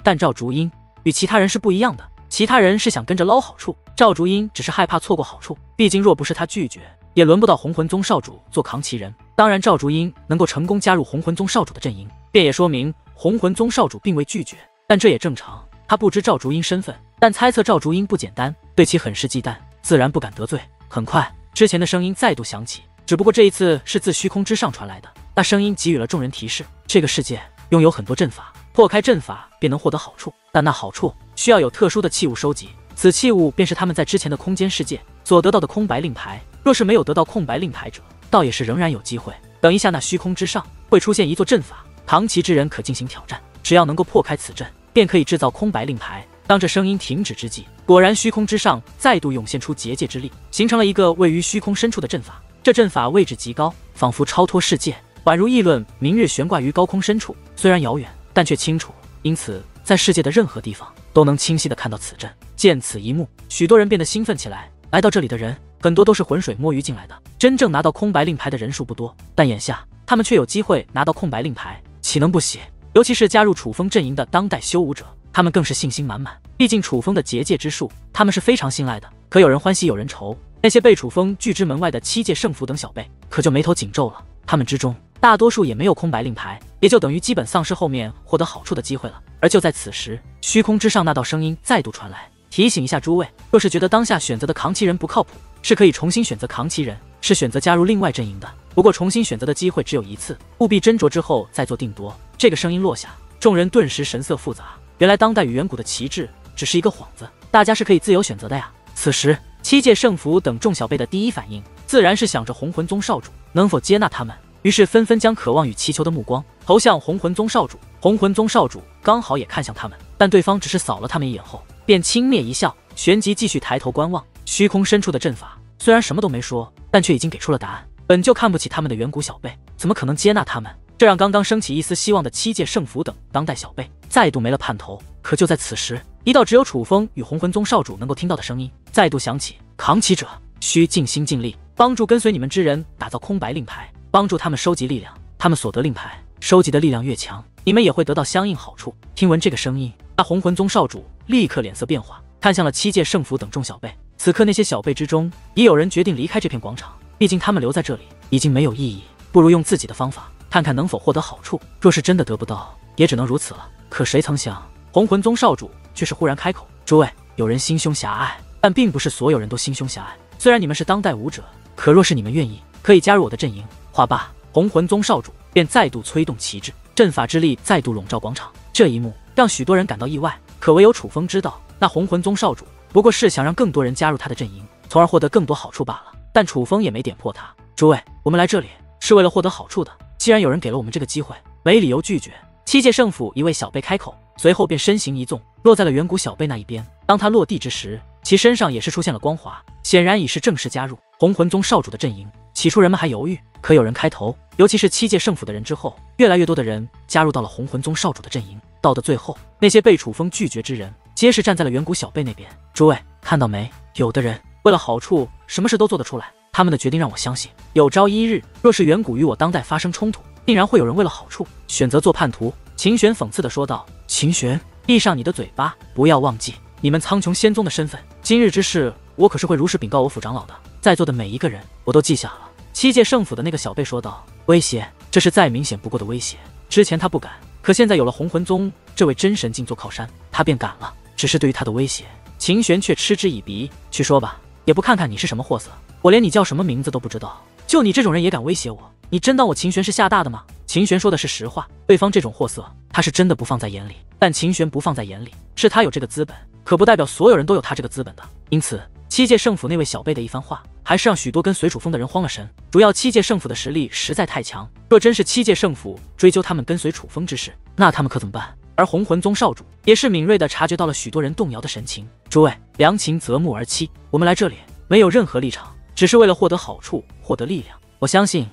但赵竹英与其他人是不一样的，其他人是想跟着捞好处，赵竹英只是害怕错过好处。毕竟若不是他拒绝，也轮不到洪魂宗少主做扛旗人。当然，赵竹英能够成功加入洪魂宗少主的阵营，便也说明洪魂宗少主并未拒绝。但这也正常，他不知赵竹英身份，但猜测赵竹英不简单，对其很是忌惮，自然不敢得罪。很快，之前的声音再度响起，只不过这一次是自虚空之上传来的。那声音给予了众人提示：这个世界拥有很多阵法，破开阵法便能获得好处，但那好处需要有特殊的器物收集，此器物便是他们在之前的空间世界所得到的空白令牌。若是没有得到空白令牌者，倒也是仍然有机会。等一下，那虚空之上会出现一座阵法，扛旗之人可进行挑战，只要能够破开此阵，便可以制造空白令牌。当这声音停止之际，果然虚空之上再度涌现出结界之力，形成了一个位于虚空深处的阵法。这阵法位置极高，仿佛超脱世界，宛如议论明月悬挂于高空深处，虽然遥远，但却清楚，因此在世界的任何地方都能清晰地看到此阵。见此一幕，许多人变得兴奋起来。来到这里的人很多都是浑水摸鱼进来的，真正拿到空白令牌的人数不多，但眼下他们却有机会拿到空白令牌，岂能不喜？尤其是加入楚风阵营的当代修武者，他们更是信心满满。毕竟楚风的结界之术，他们是非常信赖的。可有人欢喜有人愁，那些被楚风拒之门外的七界圣符等小辈，可就眉头紧皱了。他们之中大多数也没有空白令牌，也就等于基本丧失后面获得好处的机会了。而就在此时，虚空之上那道声音再度传来，提醒一下诸位，若是觉得当下选择的扛旗人不靠谱，是可以重新选择扛旗人，是选择加入另外阵营的。不过重新选择的机会只有一次，务必斟酌之后再做定夺。这个声音落下，众人顿时神色复杂。原来当代与远古的旗帜只是一个幌子，大家是可以自由选择的呀。此时七界圣符等众小辈的第一反应自然是想着洪魂宗少主能否接纳他们，于是纷纷将渴望与祈求的目光投向洪魂宗少主。洪魂宗少主刚好也看向他们，但对方只是扫了他们一眼后便轻蔑一笑，旋即继续抬头观望。虚空深处的阵法虽然什么都没说，但却已经给出了答案。本就看不起他们的远古小辈，怎么可能接纳他们？这让刚刚升起一丝希望的七界圣符等当代小辈再度没了盼头。可就在此时，一道只有楚风与洪魂宗少主能够听到的声音再度响起：扛旗者需尽心尽力帮助跟随你们之人打造空白令牌，帮助他们收集力量，他们所得令牌收集的力量越强，你们也会得到相应好处。听闻这个声音，那洪魂宗少主立刻脸色变化，看向了七界圣符等众小辈。此刻那些小辈之中也有人决定离开这片广场，毕竟他们留在这里已经没有意义，不如用自己的方法看看能否获得好处。若是真的得不到，也只能如此了。可谁曾想，洪魂宗少主却是忽然开口：诸位，有人心胸狭隘，但并不是所有人都心胸狭隘。虽然你们是当代武者，可若是你们愿意，可以加入我的阵营。话罢，洪魂宗少主便再度催动旗帜，阵法之力再度笼罩广场。这一幕让许多人感到意外，可唯有楚风知道，那洪魂宗少主不过是想让更多人加入他的阵营，从而获得更多好处罢了。但楚风也没点破他：诸位，我们来这里是为了获得好处的，既然有人给了我们这个机会，没理由拒绝。七界圣府一位小辈开口，随后便身形一纵，落在了远古小辈那一边。当他落地之时，其身上也是出现了光华，显然已是正式加入洪魂宗少主的阵营。起初人们还犹豫，可有人开头，尤其是七界圣府的人之后，越来越多的人加入到了洪魂宗少主的阵营。到的最后，那些被楚风拒绝之人皆是站在了远古小辈那边。诸位看到没？有的人为了好处什么事都做得出来，他们的决定让我相信，有朝一日若是远古与我当代发生冲突，定然会有人为了好处选择做叛徒。秦玄讽刺地说道：秦玄，闭上你的嘴巴，不要忘记你们苍穹仙宗的身份。今日之事，我可是会如实禀告我府长老的，在座的每一个人我都记下了。七界圣府的那个小辈说道：威胁，这是再明显不过的威胁。之前他不敢，可现在有了洪魂宗这位真神境做靠山，他便敢了。只是对于他的威胁，秦玄却嗤之以鼻。去说吧，也不看看你是什么货色，我连你叫什么名字都不知道，就你这种人也敢威胁我？你真当我秦玄是吓大的吗？秦玄说的是实话，对方这种货色他是真的不放在眼里，但秦玄不放在眼里，是他有这个资本，可不代表所有人都有他这个资本的。因此七界圣府那位小辈的一番话，还是让许多跟随楚风的人慌了神。主要七界圣府的实力实在太强，若真是七界圣府追究他们跟随楚风之事，那他们可怎么办？而洪魂宗少主也是敏锐地察觉到了许多人动摇的神情。诸位，良禽择木而栖，我们来这里没有任何立场，只是为了获得好处，获得力量。我相信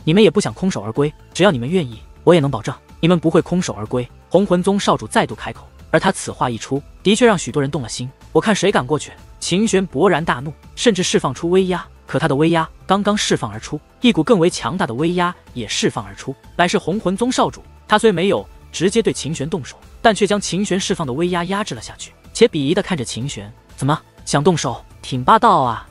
你们也不想空手而归，只要你们愿意，我也能保证你们不会空手而归。洪魂宗少主再度开口，而他此话一出，的确让许多人动了心。我看谁敢过去？秦玄勃然大怒，甚至释放出威压。可他的威压刚刚释放而出，一股更为强大的威压也释放而出，乃是洪魂宗少主。他虽没有直接对秦玄动手，但却将秦玄释放的威压压制了下去，且鄙夷地看着秦玄：“怎么想动手？挺霸道啊！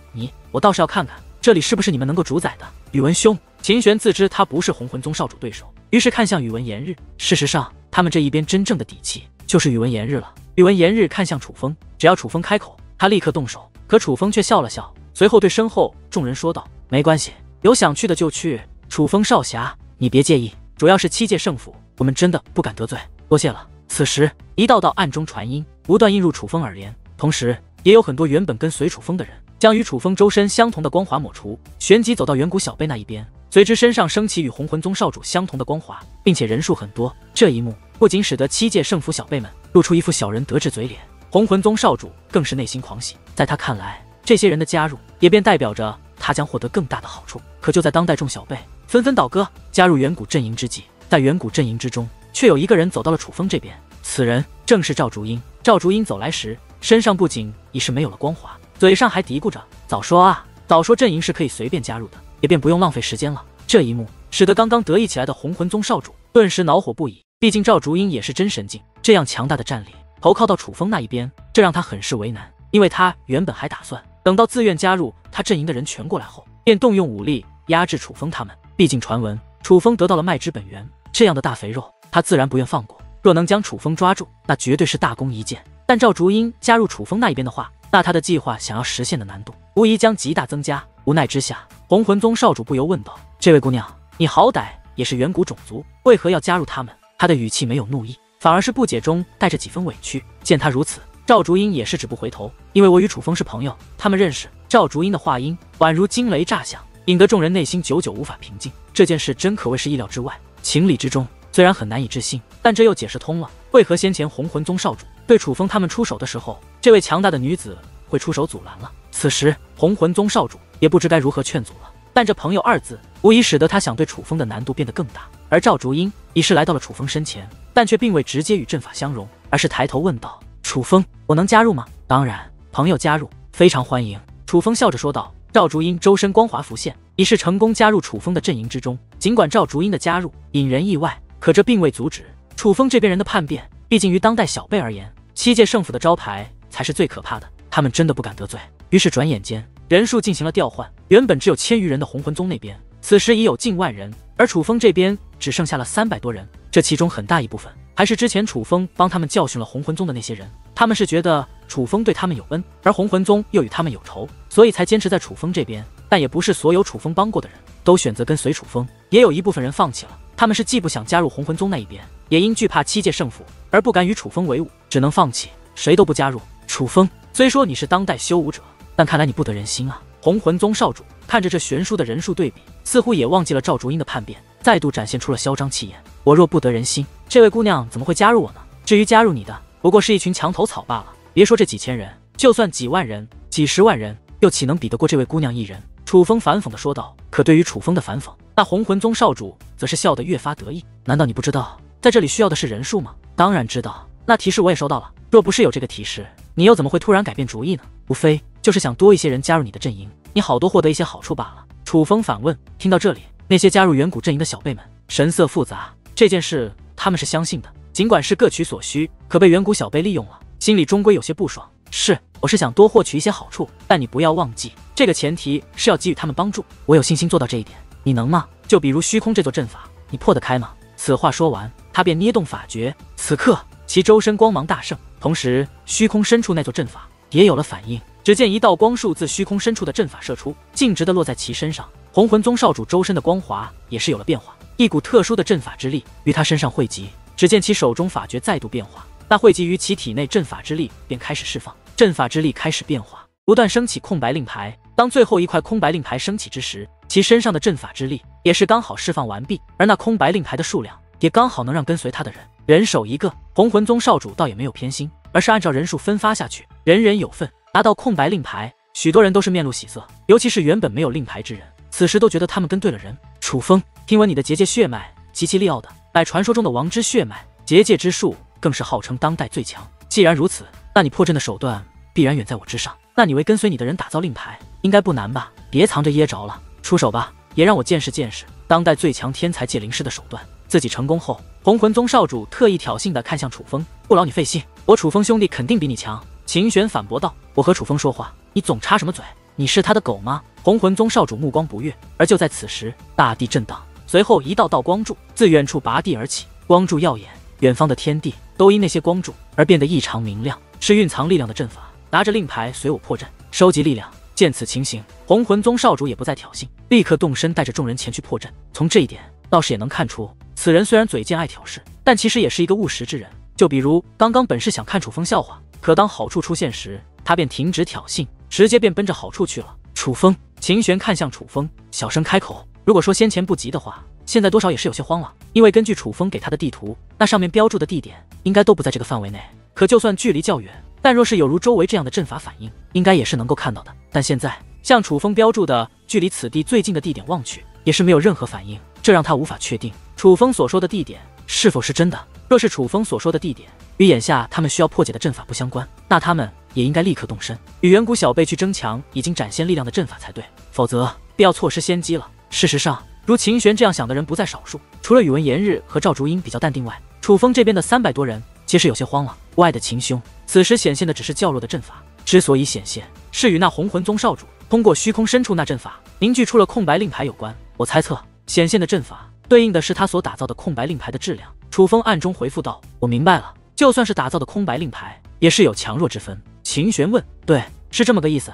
我倒是要看看这里是不是你们能够主宰的。”宇文兄，秦玄自知他不是洪魂宗少主对手，于是看向宇文言日。事实上，他们这一边真正的底气就是宇文言日了。宇文言日看向楚风，只要楚风开口，他立刻动手。可楚风却笑了笑，随后对身后众人说道：“没关系，有想去的就去。楚风少侠，你别介意，主要是七界圣府，我们真的不敢得罪，多谢了。”此时，一道道暗中传音不断映入楚风耳帘，同时也有很多原本跟随楚风的人将与楚风周身相同的光华抹除，旋即走到远古小辈那一边，随之身上升起与洪魂宗少主相同的光华，并且人数很多。这一幕不仅使得七界圣府小辈们露出一副小人得志嘴脸，洪魂宗少主更是内心狂喜。在他看来，这些人的加入也便代表着他将获得更大的好处。可就在当代众小辈纷纷倒戈加入远古阵营之际，在远古阵营之中，却有一个人走到了楚风这边。此人正是赵竹英。赵竹英走来时，身上不仅已是没有了光华，嘴上还嘀咕着：“早说啊，早说阵营是可以随便加入的，也便不用浪费时间了。”这一幕使得刚刚得意起来的洪魂宗少主顿时恼火不已。毕竟赵竹英也是真神境，这样强大的战力投靠到楚风那一边，这让他很是为难。因为他原本还打算等到自愿加入他阵营的人全过来后，便动用武力压制楚风他们。毕竟传闻楚风得到了麦之本源这样的大肥肉，他自然不愿放过。若能将楚风抓住，那绝对是大功一件。但赵竹英加入楚风那一边的话，那他的计划想要实现的难度无疑将极大增加。无奈之下，洪魂宗少主不由问道：“这位姑娘，你好歹也是远古种族，为何要加入他们？”他的语气没有怒意，反而是不解中带着几分委屈。见他如此，赵竹英也是止不回头。因为我与楚风是朋友，他们认识。赵竹英的话音宛如惊雷炸响，引得众人内心久久无法平静。这件事真可谓是意料之外，情理之中。虽然很难以置信，但这又解释通了为何先前洪魂宗少主对楚风他们出手的时候，这位强大的女子会出手阻拦了。此时洪魂宗少主也不知该如何劝阻了，但这朋友二字无疑使得他想对楚风的难度变得更大。而赵竹英已是来到了楚风身前，但却并未直接与阵法相融，而是抬头问道：“楚风，我能加入吗？”“当然，朋友加入非常欢迎。”楚风笑着说道。赵竹英周身光华浮现，已是成功加入楚风的阵营之中。尽管赵竹英的加入引人意外，可这并未阻止楚风这边人的叛变。毕竟于当代小辈而言，七界圣府的招牌才是最可怕的，他们真的不敢得罪。于是转眼间人数进行了调换，原本只有1000余人的洪魂宗那边，此时已有近万人，而楚风这边只剩下了300多人。这其中很大一部分还是之前楚风帮他们教训了洪魂宗的那些人，他们是觉得楚风对他们有恩，而洪魂宗又与他们有仇，所以才坚持在楚风这边。但也不是所有楚风帮过的人都选择跟随楚风，也有一部分人放弃了。他们是既不想加入洪魂宗那一边，也因惧怕七界圣府而不敢与楚风为伍，只能放弃，谁都不加入。楚风，虽说你是当代修武者，但看来你不得人心啊。洪魂宗少主看着这悬殊的人数对比，似乎也忘记了赵竹英的叛变，再度展现出了嚣张气焰。我若不得人心，这位姑娘怎么会加入我呢？至于加入你的，不过是一群墙头草罢了。别说这几千人，就算几万人、几十万人，又岂能比得过这位姑娘一人？楚风反讽地说道。可对于楚风的反讽，那洪魂宗少主则是笑得越发得意。难道你不知道在这里需要的是人数吗？当然知道，那提示我也收到了。若不是有这个提示，你又怎么会突然改变主意呢？无非就是想多一些人加入你的阵营，你好多获得一些好处罢了。楚风反问。听到这里，那些加入远古阵营的小辈们神色复杂。这件事他们是相信的，尽管是各取所需，可被远古小辈利用了，心里终归有些不爽。是，我是想多获取一些好处，但你不要忘记，这个前提是要给予他们帮助。我有信心做到这一点，你能吗？就比如虚空这座阵法，你破得开吗？此话说完，他便捏动法诀，此刻其周身光芒大盛，同时虚空深处那座阵法也有了反应。只见一道光束自虚空深处的阵法射出，径直的落在其身上。洪魂宗少主周身的光华也是有了变化，一股特殊的阵法之力于他身上汇集。只见其手中法诀再度变化，那汇集于其体内阵法之力便开始释放，阵法之力开始变化，不断升起空白令牌。当最后一块空白令牌升起之时，其身上的阵法之力也是刚好释放完毕，而那空白令牌的数量也刚好能让跟随他的人人手一个。洪魂宗少主倒也没有偏心，而是按照人数分发下去，人人有份。拿到空白令牌，许多人都是面露喜色，尤其是原本没有令牌之人，此时都觉得他们跟对了人。楚风，听闻你的结界血脉极其利奥的，乃传说中的王之血脉，结界之术更是号称当代最强。既然如此，那你破阵的手段必然远在我之上。那你为跟随你的人打造令牌，应该不难吧？别藏着掖着了，出手吧，也让我见识见识当代最强天才界灵师的手段。自己成功后，红魂宗少主特意挑衅地看向楚风：“不劳你费心，我楚风兄弟肯定比你强。”秦玄反驳道：“我和楚风说话，你总插什么嘴？你是他的狗吗？”红魂宗少主目光不悦。而就在此时，大地震荡，随后一道道光柱自远处拔地而起，光柱耀眼，远方的天地都因那些光柱而变得异常明亮，是蕴藏力量的阵法。拿着令牌随我破阵，收集力量。见此情形，红魂宗少主也不再挑衅，立刻动身带着众人前去破阵。从这一点，道士也能看出，此人虽然嘴贱爱挑事，但其实也是一个务实之人。就比如刚刚本是想看楚风笑话，可当好处出现时，他便停止挑衅，直接便奔着好处去了。楚风，秦玄看向楚风，小声开口：“如果说先前不急的话，现在多少也是有些慌了。因为根据楚风给他的地图，那上面标注的地点应该都不在这个范围内。可就算距离较远，但若是有如周围这样的阵法反应，应该也是能够看到的。但现在向楚风标注的距离此地最近的地点望去，也是没有任何反应，这让他无法确定楚风所说的地点是否是真的。若是楚风所说的地点与眼下他们需要破解的阵法不相关，那他们也应该立刻动身，与远古小辈去争抢已经展现力量的阵法才对，否则必要错失先机了。事实上，如秦玄这样想的人不在少数，除了宇文炎日和赵竹英比较淡定外，楚风这边的300多人其实有些慌了。外的秦兄此时显现的只是较弱的阵法，之所以显现，是与那红魂宗少主通过虚空深处那阵法凝聚出了空白令牌有关。我猜测显现的阵法对应的是他所打造的空白令牌的质量。楚风暗中回复道：“我明白了，就算是打造的空白令牌，也是有强弱之分。”秦玄问：“对，是这么个意思。”